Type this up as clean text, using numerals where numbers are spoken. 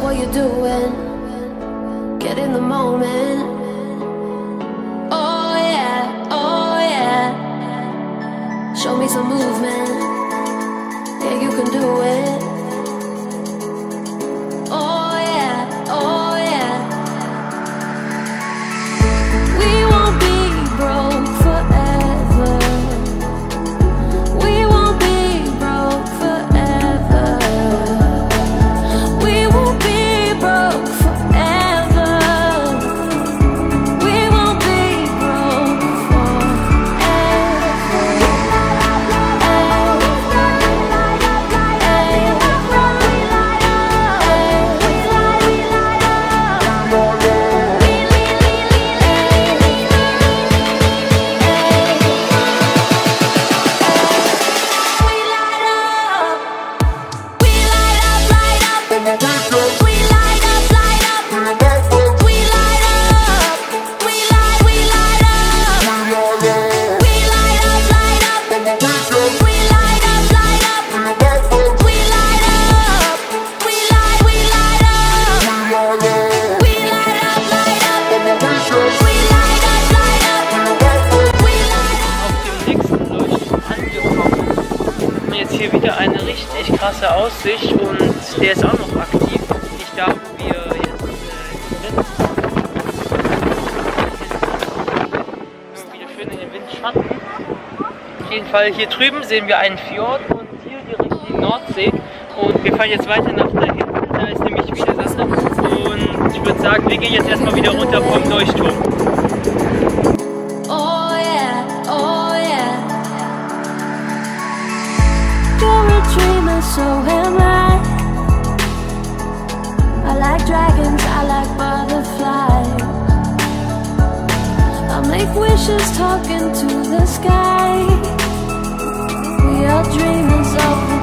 what you're doing. Get in the moment. Oh yeah, oh yeah. Show me some movement. Yeah, you can do it. Oh yeah, oh yeah. We won't be broke forever. We won't be broke forever. We won't be broke forever. We won't be broke hier wieder eine richtig krasse Aussicht und der ist auch noch aktiv. Nicht da, wo wir jetzt sind. Wieder schön in den Windschatten. Auf jeden Fall hier drüben sehen wir einen Fjord und hier die richtige Nordsee. Und wir fahren jetzt weiter nach da hinten. Da ist nämlich wieder Sande. Und ich würde sagen, wir gehen jetzt erstmal wieder runter vom Leuchtturm. Oh yeah, oh yeah. You're a dreamer, so am I. I like dragons, I like butterflies. I make wishes talking to the sky. We are dreamers of